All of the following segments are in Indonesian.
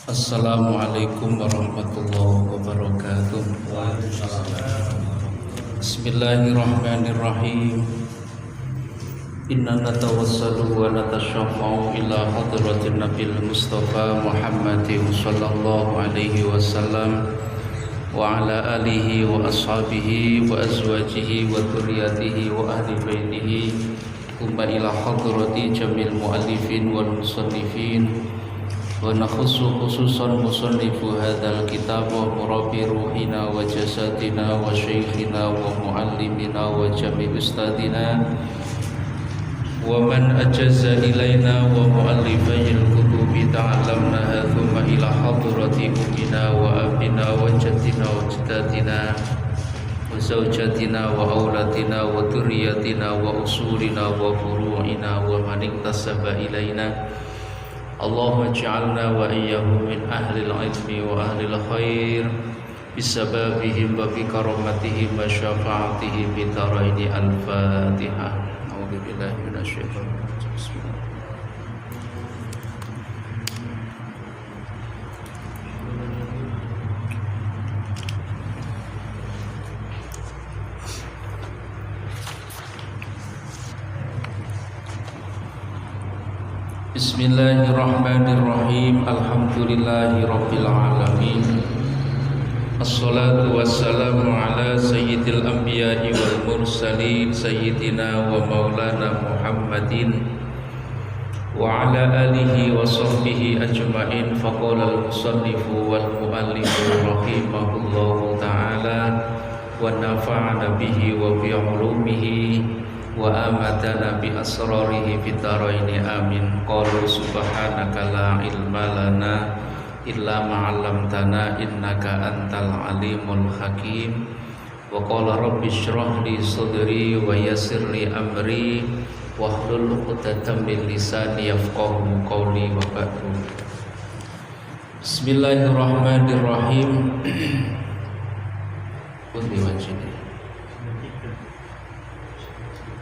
Assalamualaikum warahmatullahi wabarakatuh. Bismillahirrahmanirrahim. Inna natawassalu wa natashafa'u ila hadratin Nabil Mustafa Muhammadin sallallahu alaihi wasallam wa ala alihi wa ashabihi wa azwajihi wa dhurriyyatihi wa ahli baitihi thumma ila hadrati jamil muallifin wal musannifin wa nakhussu khususan musannifu hadzal kitab wa murabbi ruhina wa jasadina wa syekhina wa muallimina wa jami' ustadina wa man ajaza ilaina wa muallifayil kutubi ta'allamnaha thumma ila hadrati ummina wa abina wa jaddina wa jaddatina wa zawjatina wa auladina wa dhurriyyatina wa usulina wa furu'ina wa man iktasaba ilaina Allahumma ij'alna wa iyyahum min ahlil ilmi wa ahlil khair bisababihim wa bi karamatihim wa syafa'atihim bi daraini al-Fatihah. A'udzu billahi minasyaitonir rajim. Bismillah. Bismillahirrahmanirrahim. Alhamdulillahi rabbil alamin. Assalatu wassalamu ala sayyidil anbiya'i wal mursalin sayyidina wa maulana Muhammadin wa ala alihi wa sahbihi ajma'in. Faqala al-musannifu wal muallifu rahimahullahu ta'ala wa nafa'ana bihi wa bi 'ulumihi wa amatana bi asrarihi fid dharaini amin. Qalu subhanaka la ilma lana illa ma 'allamtana innaka antal alimul hakim. Wa qala rabbi shrah li sadri wa yassir li amri wahlul 'uqdatam min lisani yafqahu qawli wa ba'du. Bismillahirrahmanirrahim. Pundi wajib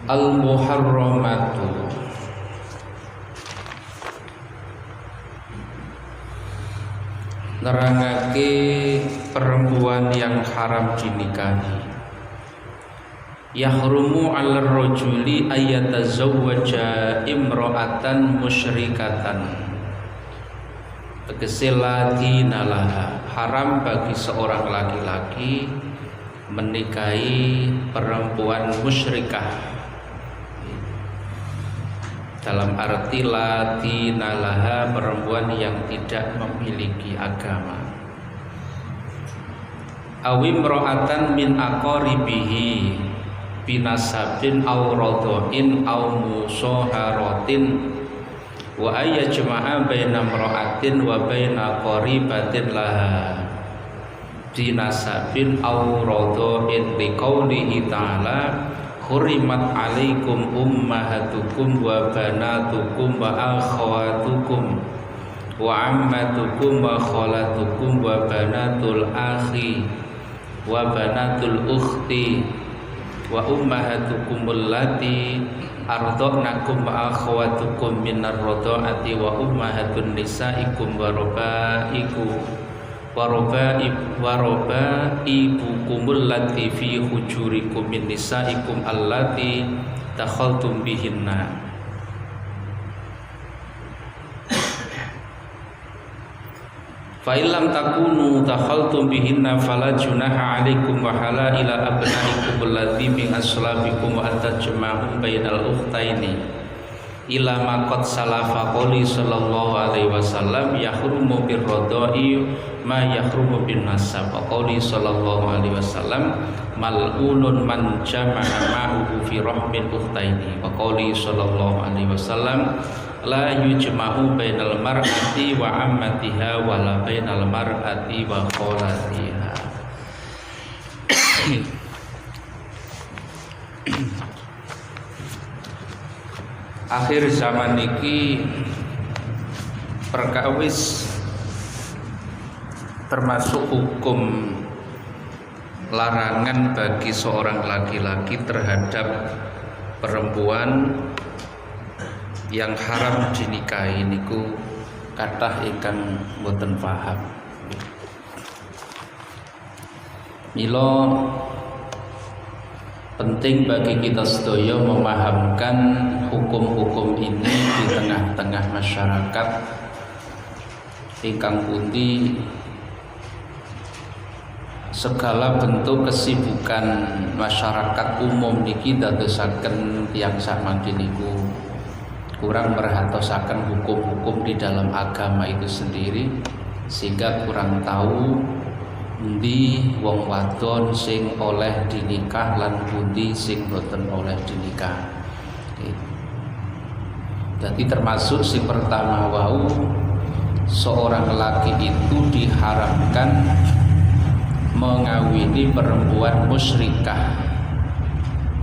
Al-Muharramatu, nerangake perempuan yang haram dinikahi. Yahrumu 'alal rajuli ayyatazawwaja imra'atan musyrikatan. Tegese ladinalaha, haram bagi seorang laki-laki menikahi perempuan musyrikah. Dalam arti ladinalaha, perempuan yang tidak memiliki agama. Awimro'atan min aqaribihi binasabin aw radha'in aw musoharatin wa ayyajma'a baina imra'atin wa baina qaribatin laha binasabin aw radha'in liqaulihi ta'ala hurimat alaikum ummahatukum wa banatukum wa akhawatukum wa ammatukum wa khalatukum wa banatul akhi wa banatul ukhti wa ummahatukum allati arda'nakum wa akhawatukum minar radha'ati wa ummahatun nisaikum wa rabaikum warabaibukumul lati fi hujurikum min nisaikum allati dakhaltum bihinna. Fa illam takunu dakhaltum bihinna fala junaha 'alaikum wa halaila abnaikum allati min aslabikum wa atajma'u bainal ukhtaini ila ma qad salafa qouli sallallahu alaihi wasallam yahrumu birradai ma yahrumu bin nasab qouli sallallahu alaihi wasallam mal'unun man jama'a ma'uhu fi rahmin ukhtaini wa qouli sallallahu alaihi wasallam la yujma'u bainal mar'ati wa ammatiha wa la bainal mar'ati wa kholatiha. Akhir zaman iki perkawis termasuk hukum larangan bagi seorang laki-laki terhadap perempuan yang haram dinikahi niku kathah ingkang boten paham. Mila penting bagi kita sedaya memahamkan hukum-hukum ini di tengah-tengah masyarakat ingkang pundi segala bentuk kesibukan masyarakat umum niki dadosaken tiyang samangke niku kurang merhatosaken hukum-hukum di dalam agama itu sendiri, sehingga kurang tahu endi wong wadon sing oleh dinikah lan pundi sing boten oleh dinikah. Jadi termasuk sing pertama wau, seorang lelaki itu diharamkan mengawini perempuan musyrikah.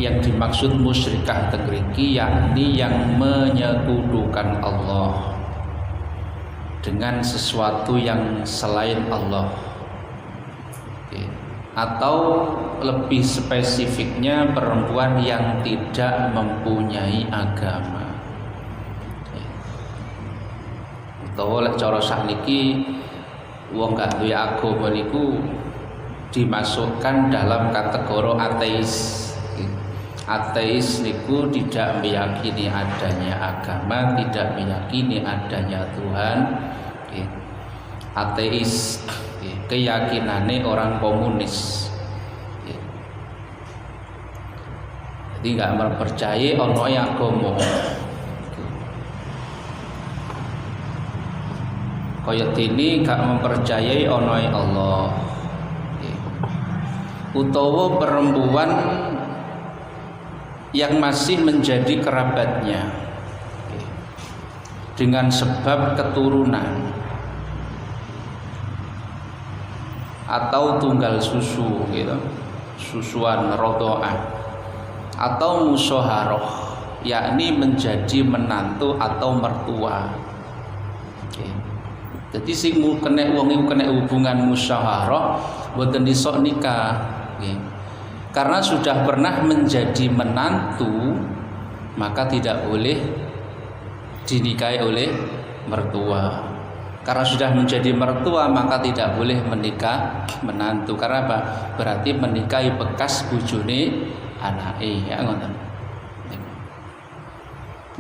Yang dimaksud musyrikah tegriki yakni yang menyekutukan Allah dengan sesuatu yang selain Allah. Atau lebih spesifiknya perempuan yang tidak mempunyai agama. Utawa lek cara sakniki wong gak duwe agama niku dimasukkan dalam kategori ateis. Ateis niku tidak meyakini adanya agama, tidak meyakini adanya Tuhan. Ateis keyakinannya orang komunis. Jadi nggak mempercayai ono yang agama. Kaya dene gak mempercayai ono Allah. Utawa perempuan yang masih menjadi kerabatnya dengan sebab keturunan atau tunggal susu gitu, susuan rodoah, atau musyaharah yakni menjadi menantu atau mertua. Jadi sing kena wong iku kena hubungan musyaharah boten iso nikah. Karena sudah pernah menjadi menantu, maka tidak boleh dinikahi oleh mertua. Karena sudah menjadi mertua, maka tidak boleh menikah menantu. Karena apa? Berarti menikahi bekas bojone anake, ya ngoten.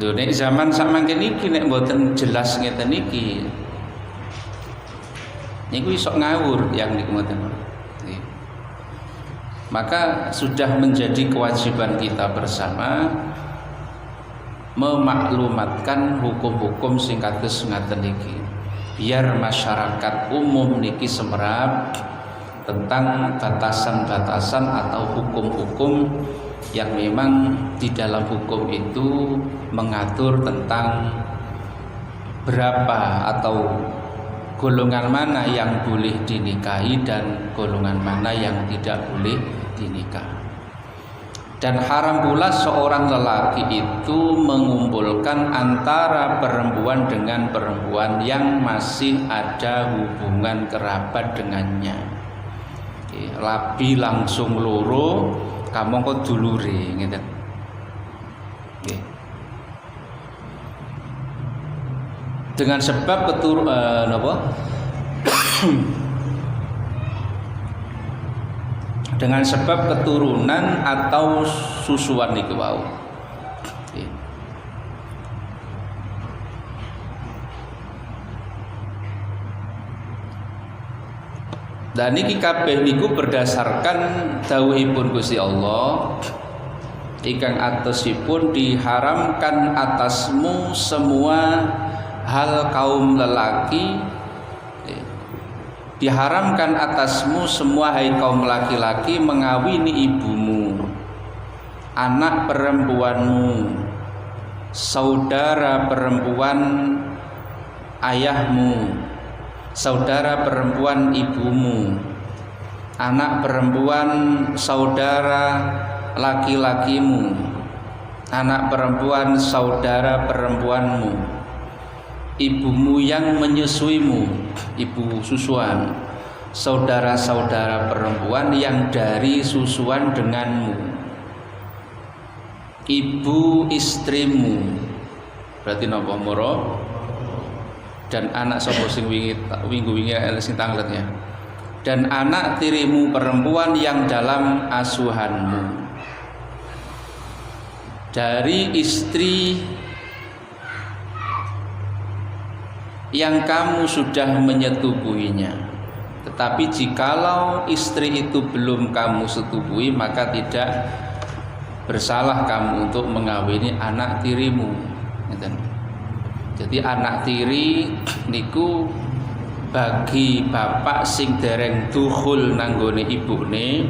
Lho nek zaman samangke niki nek mboten jelas ngeten niki, niku iso ngawur yang niku ngoten. Maka sudah menjadi kewajiban kita bersama memaklumatkan hukum-hukum sing kados ngaten niki, biar masyarakat umum niki semerap tentang batasan-batasan atau hukum-hukum yang memang di dalam hukum itu mengatur tentang berapa atau golongan mana yang boleh dinikahi dan golongan mana yang tidak boleh dinikah. Dan haram pula seorang lelaki itu mengumpulkan antara perempuan dengan perempuan yang masih ada hubungan kerabat dengannya. Labi langsung loro, kamu kok dulure ngeten. Dengan sebab dengan sebab keturunan atau susuan niku wau. Dan niki kabeh niku berdasarkan dawuhipun Gusti Allah ingkang atosipun diharamkan atasmu semua hal kaum lelaki, diharamkan atasmu semua hai kaum laki-laki mengawini ibumu, anak perempuanmu, saudara perempuan ayahmu, saudara perempuan ibumu, anak perempuan saudara laki-lakimu, anak perempuan saudara perempuanmu, ibumu yang menyusuimu, ibu susuan, saudara-saudara perempuan yang dari susuan denganmu, ibu istrimu, berarti napa moro, dan anak sapa sing wingi sing tanglet ya. Dan anak tirimu perempuan yang dalam asuhanmu dari istri yang kamu sudah menyetubuhinya. Tetapi jikalau istri itu belum kamu setubui, maka tidak bersalah kamu untuk mengawini anak tirimu. Jadi anak tiri niku bagi bapak sing dereng dukhul nanggone ibune,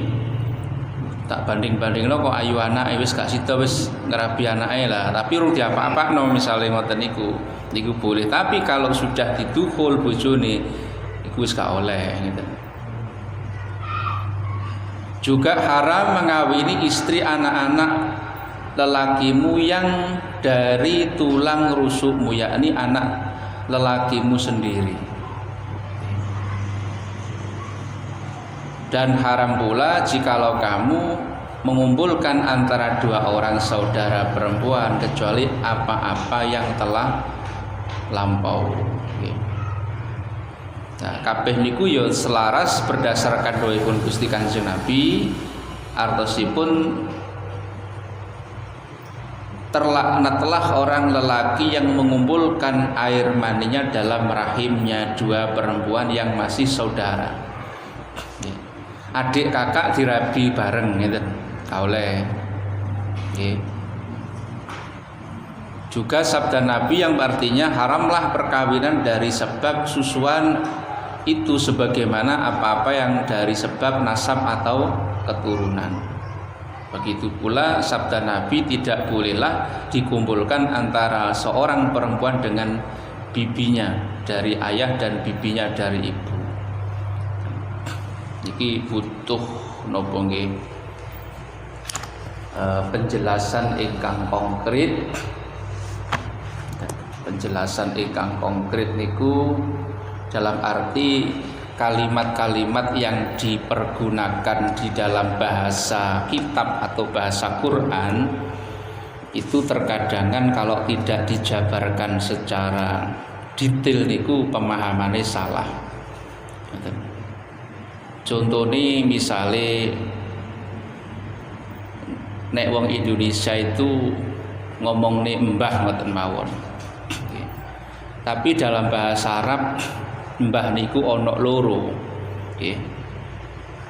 tak banding-bandingno kok ayu anake wis gak sida wis ngerabi anake lah, tapi urung diapa-apakno misale ngoten niku boleh. Tapi kalau sudah didukhul bojone iku wis gak oleh gitu. Juga haram mengawini istri anak-anak lelakimu yang dari tulang rusukmu, yakni anak lelakimu sendiri. Dan haram pula jikalau kamu mengumpulkan antara dua orang saudara perempuan kecuali apa-apa yang telah lampau. Nah, kabeh niku ya selaras berdasarkan dawuhipun Gusti Kanjeng Nabi, artosipun terlaknatlah orang lelaki yang mengumpulkan air maninya dalam rahimnya dua perempuan yang masih saudara. Adik kakak dirabi bareng gitu, gak oleh. Juga sabda Nabi yang artinya haramlah perkawinan dari sebab susuan itu sebagaimana apa-apa yang dari sebab nasab atau keturunan. Begitu pula sabda Nabi tidak bolehlah dikumpulkan antara seorang perempuan dengan bibinya dari ayah dan bibinya dari ibu. Iki butuh napa nggih penjelasan ingkang konkret. Penjelasan ingkang konkret niku dalam arti kalimat-kalimat yang dipergunakan di dalam bahasa kitab atau bahasa Quran itu terkadangan kalau tidak dijabarkan secara detail niku pemahamannya salah. Contohnya misalnya nek wong Indonesia itu ngomong nih mbah ngoten mawon. Tapi dalam bahasa Arab mbah niku ono loro.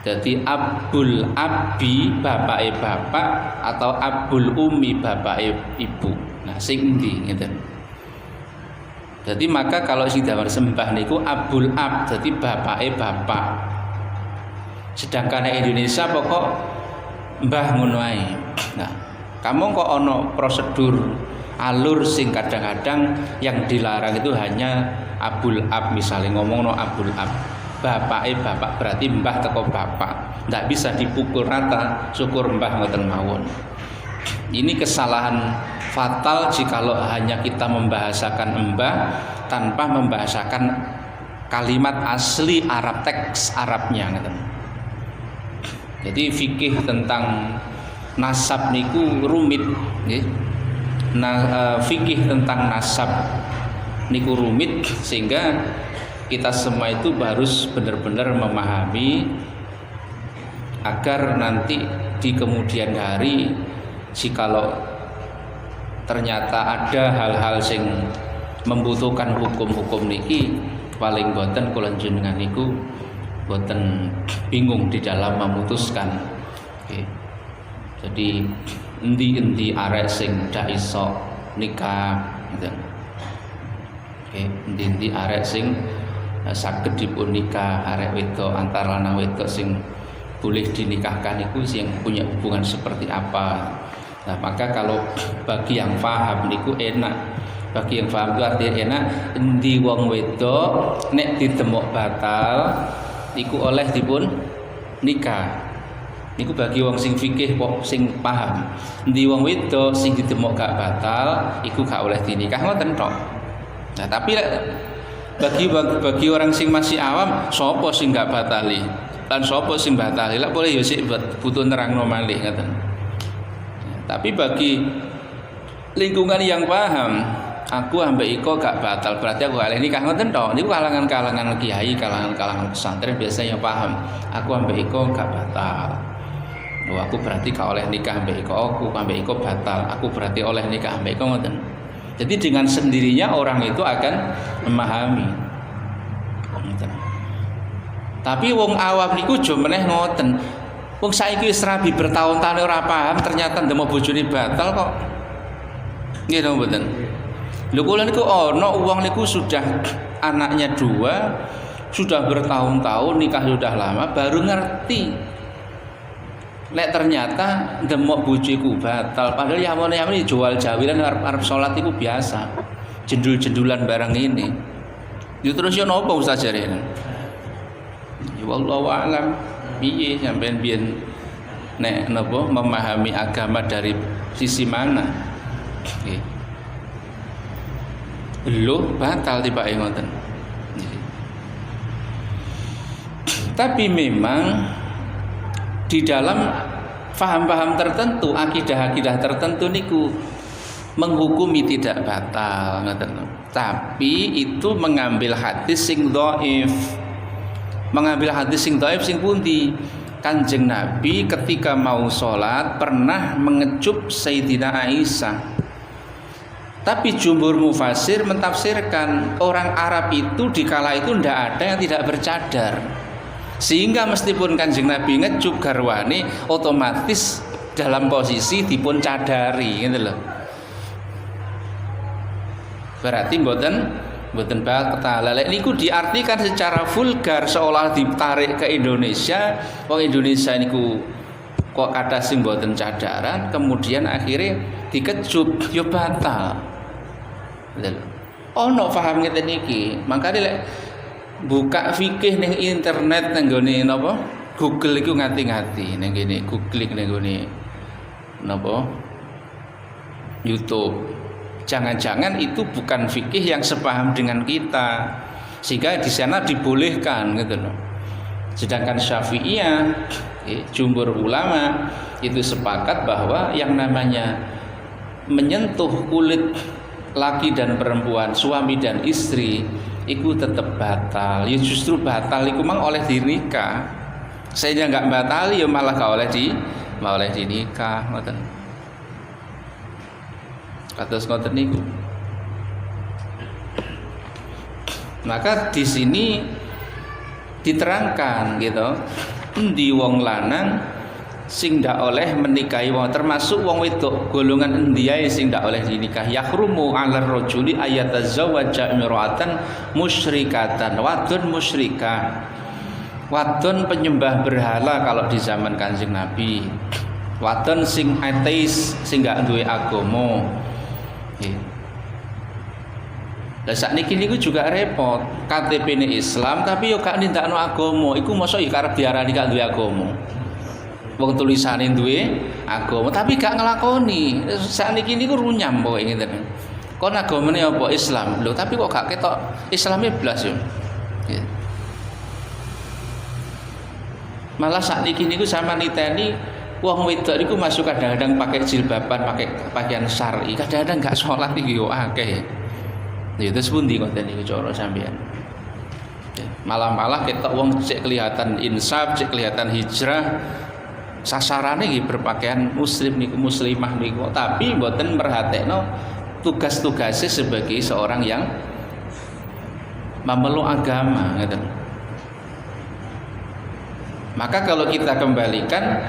Jadi abul abi bapake bapak atau abul umi bapake ibu. Nah sing endi ngeten. Jadi maka kalau sing damel sembah niku abul ab, jadi bapake bapak. Sedangkan Indonesia pokok mbah ngono ae. Nah, kamu kok ono prosedur alur sing kadang-kadang yang dilarang itu hanya abul ab, misalnya ngomong no abul ab, bapake bapak berarti mbah teko bapak, ndak bisa dipukul rata syukur mbah ngoten mawon. Ini kesalahan fatal jikalau hanya kita membahasakan mbah tanpa membahasakan kalimat asli Arab, teks Arabnya ngoten. Jadi fikih tentang nasab niku rumit, nggih. Fikih tentang nasab niku rumit sehingga kita semua itu harus benar-benar memahami agar nanti di kemudian hari jikalau ternyata ada hal-hal sing membutuhkan hukum-hukum niki paling boten kula jenengan niku boten bingung di dalam memutuskan. Jadi endi-endi arek sing ndak iso nikah gitu. Endi-endi arek sing saged dipun nikah, arek wedok antara lanang wedok sing boleh dinikahkan itu yang punya hubungan seperti apa. Nah, maka kalau bagi yang paham niku enak. Bagi yang paham itu artinya enak, endi wong wedok nek ditemok batal iku oleh dipun nikah. Niku bagi wong sing fikih kok sing paham. Endi wong wedok sing ditemok gak batal iku gak oleh dinikah ngoten tok. Nah, tapi bagi orang sing masih awam, sapa sing gak batali? Lan sapa sing batali? Lah boleh ya sik butuh nerangno malih ngoten. Tapi bagi lingkungan yang paham, aku ambek iko gak batal, berarti aku kalih nikah ngoten tok. Niku kalangan-kalangan kiai, kalangan-kalangan pesantren biasanya paham. Aku ambek iko gak batal. Oh, aku berarti gak oleh nikah ambek iko, aku ambek iko batal. Aku berarti oleh nikah ambek iko ngoten. Jadi dengan sendirinya orang itu akan memahami. Tapi wong awam niku jo meneh ngoten. Wong saiki wis rabi bertahun-tahun ora paham, ternyata ndemo bojone batal kok. Nggih to mboten? Lho kula niku ana wong niku sudah anaknya 2, sudah bertahun-tahun nikah sudah lama baru ngerti. Nek ternyata ndemok bojoku batal, padahal yamane jual jawilan arep salat iku biasa. Jendul-jendulan barang ini. Yo terus yo napa Ustaz jarene? Ya wallahu a'lam. Piye sampean biyen nek napa memahami agama dari sisi mana? Nggih. Lho batal tibake ngoten. Tapi memang di dalam paham-paham tertentu, akidah-akidah tertentu niku menghukumi tidak batal ngoten. Tapi itu mengambil hadis sing dhaif. Mengambil hadis sing dhaif sing pundi? Kanjeng Nabi ketika mau sholat pernah mengecup Sayyidina Aisyah. Tapi jumhur mufasir mentafsirkan orang Arab itu dikala itu tidak ada yang tidak bercadar, sehingga meskipun Kanjeng Nabi ngecup garwane otomatis dalam posisi dipun cadari gitu loh. Berarti mboten batal. Lek niku diartikan secara vulgar seolah ditarik ke Indonesia. Wong Indonesia niku kok kata sing mboten cadaran, kemudian akhirnya dikecup yo batal. Ono paham ngeten iki. Makane lek buka fikih ning internet nang gone napa? Google iku ngati-ngati ning kene googling ning gone napa? YouTube. Jangan-jangan itu bukan fikih yang sepaham dengan kita, sehingga di sana dibolehkan gitu loh. Sedangkan Syafi'iyah, jumhur ulama itu sepakat bahwa yang namanya menyentuh kulit laki dan perempuan, suami dan istri, itu tetap batal. Ya justru batal itu mang oleh dinikah. Saya nggak batal ya malah gak oleh dinikah, ngoten. Kados ngoten niku. Maka di sini diterangkan gitu, endi wong lanang sing ndak oleh menikahi wong, termasuk wong wedok golongan endi ae sing ndak oleh dinikah. Yahrumu 'alar rajuli ayatazawwaja imra'atan musyrikatan, wadon musyrikah. Wadon penyembah berhala kalau di zaman Kanjeng Nabi. Wadon sing ateis, sing gak duwe agama. Lah sakniki niku juga repot. KTP-ne Islam tapi yo gak nindakno agama. Iku mosok yo karep diarani gak duwe agama. Wong tulisane duwe agama tapi gak nglakoni. Sakniki niku runyam pokoke ngeten. Kon agamane apa? Islam. Lho tapi kok gak ketok Islame blas yo. Malah sakniki niku sama niteni wong wedok niku masuk kadang-kadang pakai jilbaban, pakai pakaian syar'i, kadang-kadang enggak sholat iki yo akeh. Ya terus pundi konten iki cara sampean. Malah ketok wong cek kelihatan insaf, cek kelihatan hijrah. Sasarane iki berpakaian muslim niku, muslimah niku, tapi mboten merhatekno tugas-tugasnya sebagai seorang yang memeluk agama ngeten. Maka kalau kita kembalikan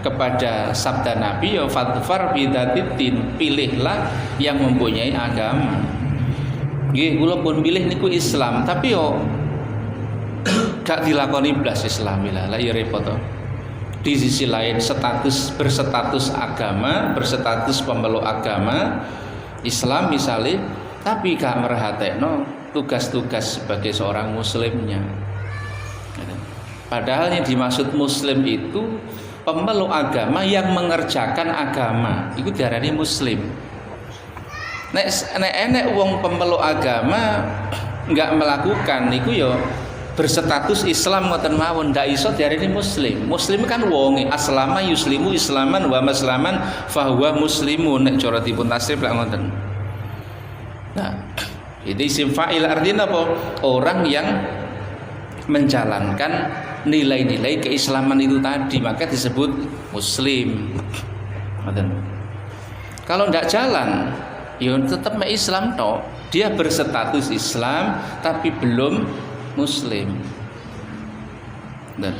kepada sabda Nabi, ya fadfar bidzatiddin, pilihlah yang mempunyai agama. Nggih, kula pun pilih niku Islam, tapi yo gak dilakoni blas Islam lah ya repot to. Di sisi lain berstatus agama, berstatus pemeluk agama Islam misalnya, tapi gak merhatekno tugas-tugas sebagai seorang muslimnya. Padahal yang dimaksud muslim itu pemeluk agama yang mengerjakan agama, itu diarani muslim. Nek wong pemeluk agama enggak melakukan niku yo berstatus Islam ngoten mawon, ndak iso diarani muslim. Muslim kan wonge aslama yuslimu islaman wa maslaman fahuwa muslimun, nek cara dipun tasrif lak ngoten. Nah, itu isim fa'il artinya apa? Orang yang menjalankan nilai-nilai keislaman itu tadi, maka disebut muslim. Kalau tidak jalan, ya tetap Islam toh. Dia berstatus Islam tapi belum muslim. Dan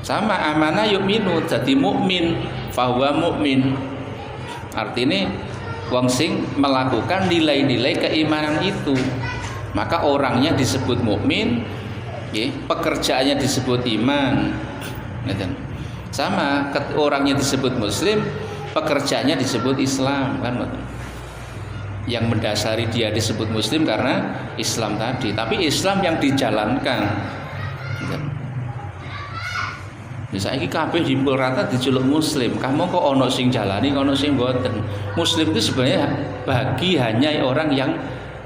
sama amanah yu'minu, jadi mukmin, fahuwa mukmin. Artinya wong sing melakukan nilai-nilai keimanan itu, maka orangnya disebut mukmin, pekerjaannya disebut iman. Sama orangnya disebut muslim, pekerjaannya disebut Islam, kan? Yang mendasari dia disebut muslim karena Islam tadi, tapi Islam yang dijalankan. Misalnya kabeh dipul rata dijuluk muslim, kamu kok ono sing jalani, ono sing boten. Muslim itu sebenarnya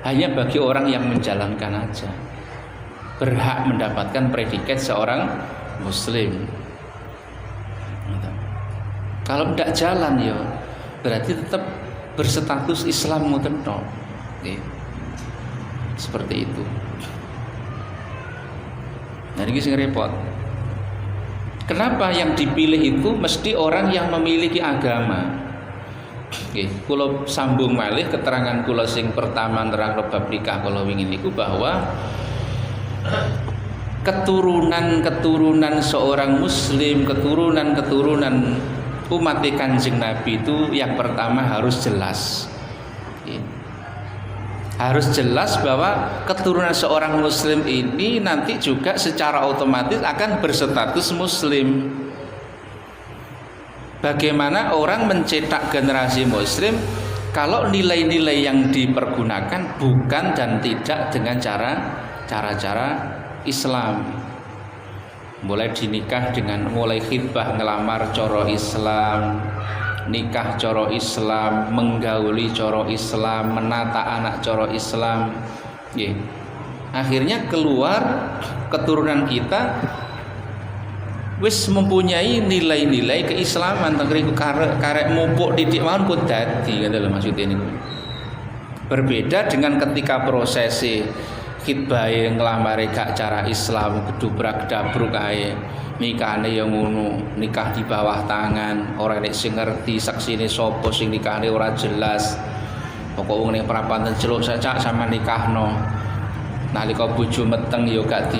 hanya bagi orang yang menjalankan aja, berhak mendapatkan predikat seorang muslim. Kalau tidak jalan ya berarti tetap berstatus Islam ngoten tok. Seperti itu. Nah ini sing repot. Kenapa yang dipilih itu mesti orang yang memiliki agama? Kula sambung malih keterangan kula sing pertama nerang bab nikah kula wingi niku bahwa keturunan seorang muslim, keturunan umat Kanjeng Nabi itu yang pertama harus jelas. Harus jelas bahwa keturunan seorang muslim ini nanti juga secara otomatis akan berstatus muslim. Bagaimana orang mencetak generasi muslim kalau nilai-nilai yang dipergunakan bukan dan tidak dengan cara-cara Islam. Mulai dinikah dengan mulai khitbah ngelamar coro Islam, nikah coro Islam, menggauli coro Islam, menata anak coro Islam. Akhirnya keluar keturunan kita wis mempunyai nilai-nilai keislaman, tengriku karek mupuk didik mawon pun dadi, ngoten lho maksudnya niku. Berbeda dengan ketika prosesi khitbah nglamare gak cara Islam, gedubrak-dabruk ae. Nikahane ya ngono, nikah di bawah tangan, ora nek sing ngerti saksine sapa sing nikahane ora jelas. Pokok wong ning prapanten celuk cak sama nikahno. Nalika bojo meteng ya gak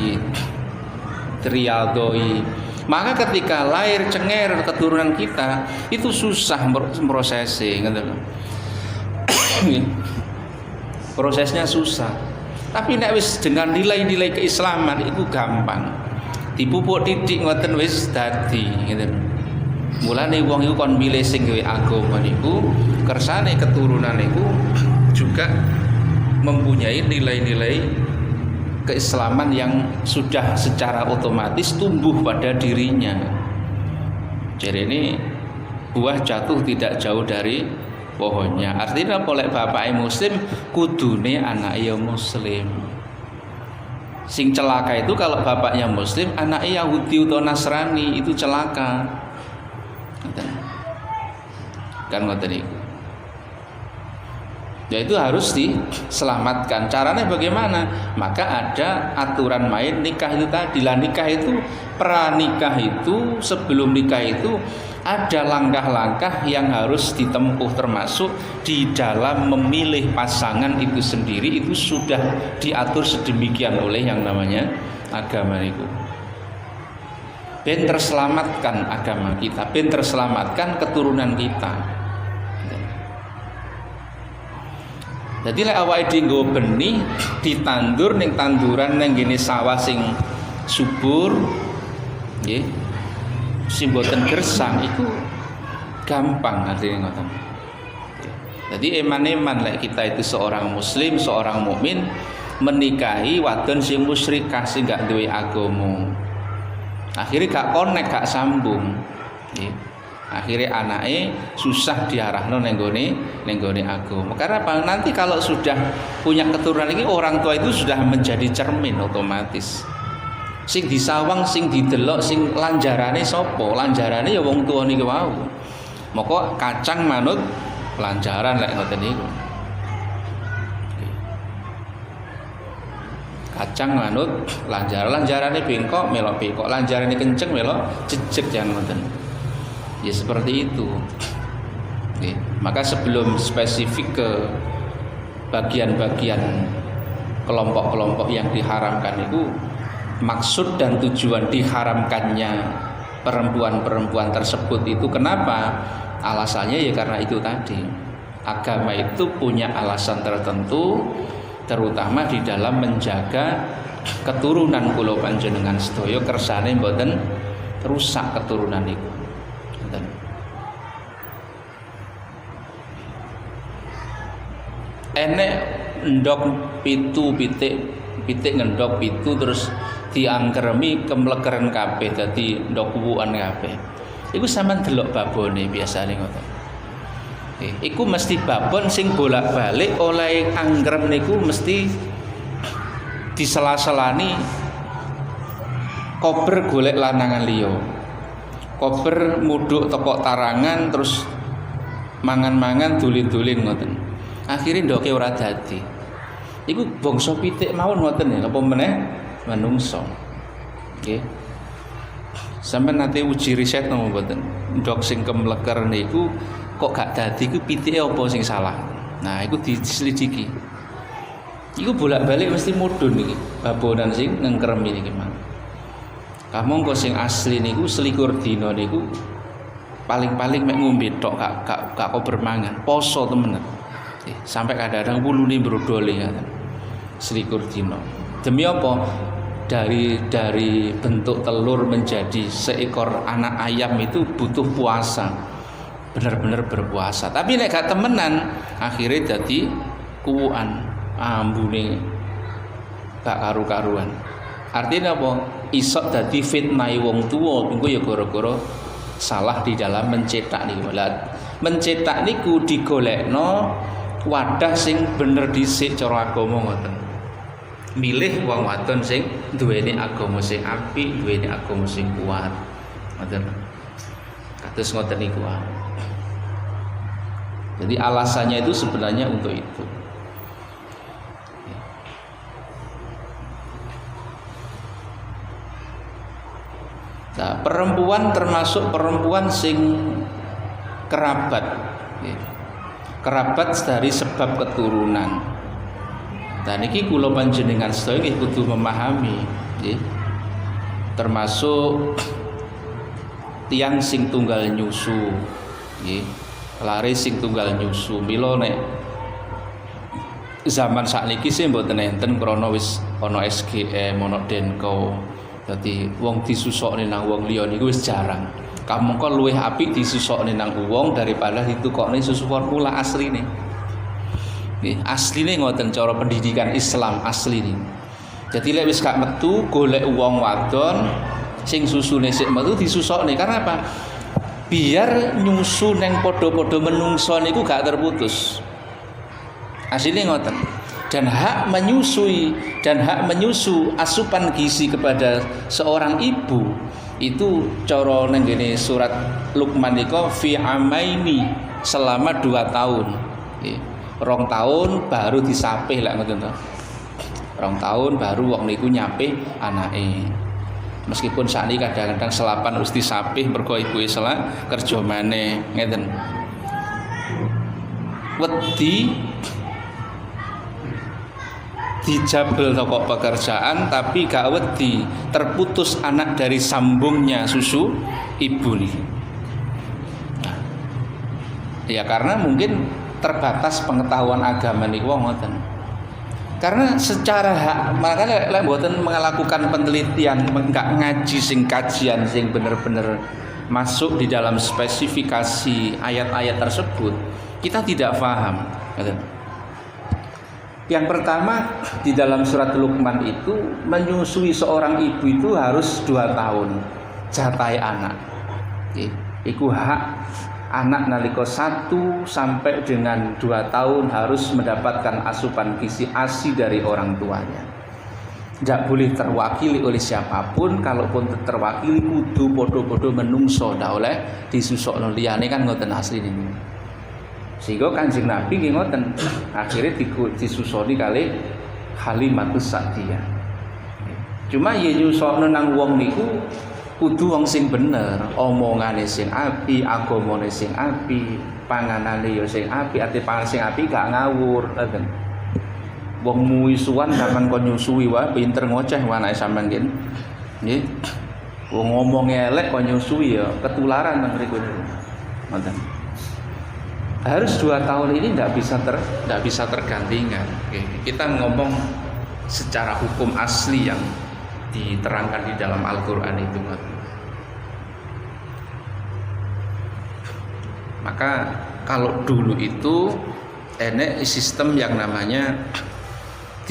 riyadhoi. Maka ketika lahir cenger keturunan kita itu susah prosesnya, prosesnya susah. Tapi nek wis dengan nilai-nilai keislaman itu gampang. Dipupuk titik ngoten wis dadi, ngoten. Mulane wong iku kon milih sing gawe agama niku, kersane keturunan niku juga mempunyai nilai-nilai keislaman yang sudah secara otomatis tumbuh pada dirinya. Jadi ini buah jatuh tidak jauh dari pohonnya. Artinya oleh bapaknya muslim, kudune anaknya muslim. Sing celaka itu kalau bapaknya muslim, anaknya Yahudi atau Nasrani itu celaka. Kan ngoten niku. Ya itu harus diselamatkan. Caranya bagaimana? Maka ada aturan main nikah itu tadi. Lah nikah itu, pranikah itu, sebelum nikah itu ada langkah-langkah yang harus ditempuh, termasuk di dalam memilih pasangan itu sendiri itu sudah diatur sedemikian oleh yang namanya agama itu. Ben terselamatkan agama kita, ben terselamatkan keturunan kita. Jadi lek awake dhewe nggo benih ditandur ning tanduran ning ngene sawah sing subur, nggih. Sing boten gersang itu gampang artinya ngoten. Jadi eman-eman lek kita itu seorang muslim, seorang mukmin menikahi wadon sing musyrikah sing gak duwe agama. Akhirnya gak konek, gak sambung. Nggih. Akhirnya anaknya susah diarahno nenggone agama. Karena apa? Nanti kalau sudah punya keturunan ini, orang tua itu sudah menjadi cermin otomatis. Sing disawang, sing didelok, sing lanjarane sapa? Lanjarane ya wong tuwa niku wau. Moko kacang manut lanjaran lek ngoten niku. Kacang manut lanjarane bengkok melok bengkok, lanjarane kenceng melok jejeg jangan ngoten. Ya seperti itu. Oke. Maka sebelum spesifik ke bagian-bagian kelompok-kelompok yang diharamkan itu, maksud dan tujuan diharamkannya perempuan-perempuan tersebut itu kenapa? Alasannya ya karena itu tadi. Agama itu punya alasan tertentu, terutama di dalam menjaga keturunan kula panjenengan sedaya kersane mboten rusak keturunan niku. Enek ndok pitik ngendok pitu terus diangkremi kemlekeren kabeh dadi ndok wukan kabeh. Iku sampean delok babone biasane ngoten. Iku mesti babon sing bolak-balik oleh anggrem niku mesti disela-selani kober golek lanangan liya. Kober mudhuk teko tarangan terus mangan-mangan dulin-dulin ngoten. Akhire ndoke ora dadi. Iku bangsa pitik mawon ngoten ya, apa meneh manungsa. Nggih. Sampeyan nate uji riset napa mboten? Ndok sing kemleker niku kok gak dadi iku pitike apa sing salah. Nah, iku diselidiki. Iku bolak-balik mesti mudhun iki, babonan sing ngengkrem iki mang. Kamu kok sing asli niku selikur dina niku paling-paling mek ngombe tok gak kok bermangan, poso temenan. Sampai kadang-kadang wulune brodole ya. Selikur dina. Demi apa? Dari bentuk telur menjadi seekor anak ayam itu butuh puasa. Benar-benar berpuasa. Tapi nek gak temenan, akhirnya dadi kuwukan, ambune gak karu-karuan. Artinya apa? Isok dadi fitnah wong tuwa, engko ya gara-gara salah di dalam mencetak niku. Mencetak niku digolekno wadah sing bener dhisik cara agama ngoten. Milih wong wadon sing duweni agama sing apik, duweni agama sing kuat. Ngoten. Kados ngoten niku. Jadi alasannya itu sebenarnya untuk itu. Nah, perempuan termasuk perempuan sing kerabat. Kerabat dari sebab keturunan. Dan niki kula panjenengan sedaya nggih kudu memahami, nggih. Termasuk tiang sing tunggal nyusu, nggih. Lari sing tunggal nyusu. Mila nek zaman sakniki sih mboten enten krana wis ana SGM, ana Denko. Dadi wong disusokne nang wong liya niku wis jarang. Kamangka luwih apik disusokne nang wong daripada ditukokne susu formula asline. Nggih, asline ngoten cara pendidikan Islam asline. Jadi lek wis gak metu golek wong wadon sing susune sik metu disusokne. Karena apa? Biar nyusu neng podo-podo menungso niku gak terputus. Asline ngoten. Dan hak menyusui dan hak menyusu asupan gizi kepada seorang ibu itu cara neng gene surat Luqman niku fi amaini selama 2 tahun. 2 tahun baru disapih lek ngoten to. 2 tahun baru wong niku nyapih anake. Meskipun saat ini kadang-kadang selapan harus disapih mergo ibu salah kerja maneh ngeten. Wedi dijabel toko pekerjaan tapi gak wedi terputus anak dari sambungnya susu ibu nih. Nah, ya karena mungkin terbatas pengetahuan agama nih wong ngoten. Karena secara hak makanya lek mboten melakukan penelitian enggak ngaji sing kajian sing bener-bener masuk di dalam spesifikasi ayat-ayat tersebut, kita tidak paham. Yang pertama di dalam surat Luqman itu menyusui seorang ibu itu harus 2 tahun jatai anak. Iku hak anak nalika 1 sampai dengan 2 tahun harus mendapatkan asupan gizi ASI dari orang tuanya. Tidak boleh terwakili oleh siapapun, kalaupun terwakili kudu podo-podo menungso ndak oleh disusukno liyane kan ngoten asline. Sehingga Kanjeng Nabi nggih ngoten, akhire disusoni kali Halimatus Sa'diyah. Cuma yen nyusokno nang wong niku kudu wong sing bener, omongane sing apik, agamane sing apik, panganane ya sing apik, ati pangan sing apik gak ngawur, ngoten. Wong muisuan sampean kon nyusui wae pinter ngoceh wae anake sampean nggih. Wong ngomong elek kon nyusui ya ketularan nang mriku. Ngoten. Harus 2 tahun ini tidak bisa tergantikan. Oke. Kita ngomong secara hukum asli yang diterangkan di dalam Al-Quran itu. Maka kalau dulu itu enek sistem yang namanya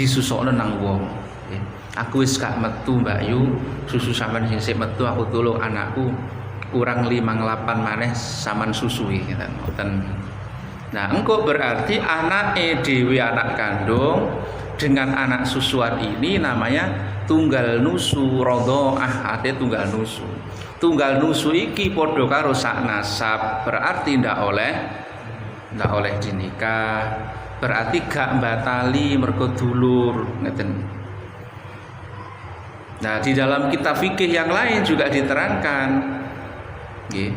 disusokno nang wong. Aku wis gak metu Mbak Yu, susu sampean sing sik metu aku tulung anakku kurang 5-8 maneh saman susui ngoten. Nah, engko berarti anake dhewe anak kandung dengan anak susuan ini namanya tunggal nusu radhaah, ate tunggal nusu. Tunggal nusu iki padha karo sak nasab, berarti ndak oleh dinikah. Berarti gak batali mergo dulur, ngeten. Nah, di dalam kitab fikih yang lain juga diterangkan, nggih.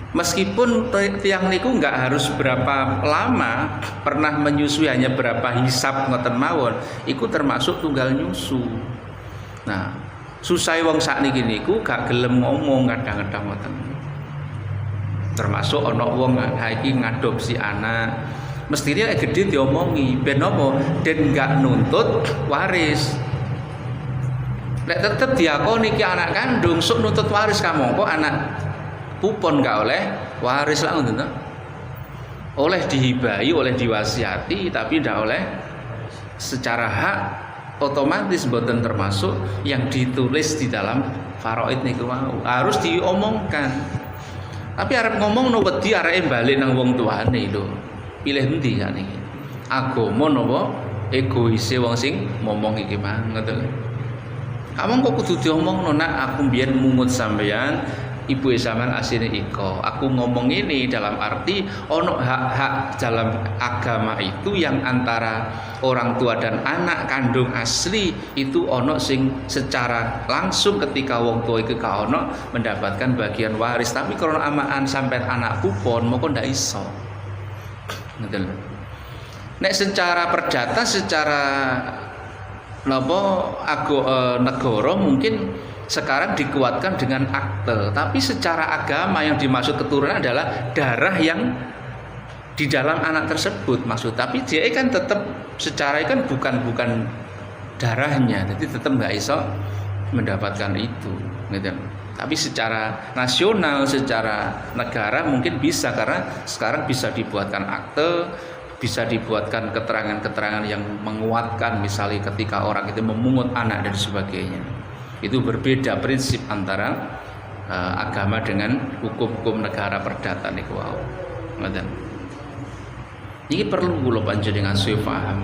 Meskipun tiang niku nggak harus berapa lama pernah menyusui, hanya berapa hisab ngoten mawon, iku termasuk tunggal nyusu. Nah, susah wong sakniki niku gak gelem ngomong kadang-kadang ngoten. Termasuk ana wong iki ngadopsi anak, mestine gede diomongi ben apa? Den nggak nuntut waris. Lek tetep diakoni iki anak kandung, sok nuntut waris kamu kok anak pupon gak oleh waris lah ngoten. Oleh dihibahi, oleh diwasiati, tapi tidak oleh secara hak otomatis mboten termasuk yang ditulis di dalam faraid niku mau. Harus diomongkan. Tapi arep ngomong no wedi areke balik nang wong tuane lho. Pilih endi sakniki? Agama napa egoise wong sing ngomong iki mah ngoten. Kamu kok kudu diomongno nak aku mbiyen mungut sampeyan, ibu sampean asine iko. Aku ngomong ini dalam arti ono hak-hak dalam agama itu yang antara orang tua dan anak kandung asli itu ono sing secara langsung ketika wong tua iku ka ono mendapatkan bagian waris. Tapi kalau amaan sampai anak pupon moko ndak iso. Ngoten. Nek secara perdata, secara negara mungkin sekarang dikuatkan dengan akte, tapi secara agama yang dimaksud keturunan adalah darah yang di dalam anak tersebut maksud. Tapi dia kan tetap secara kan bukan darahnya, jadi tetap nggak iso mendapatkan itu, gitu. Tapi secara nasional, secara negara mungkin bisa, karena sekarang bisa dibuatkan akte, bisa dibuatkan keterangan-keterangan yang menguatkan, misalnya ketika orang itu memungut anak dan sebagainya. Itu berbeda prinsip antara agama dengan hukum-hukum negara perdata niku wau. Ngoten. Iki perlu kula panjenengan paham.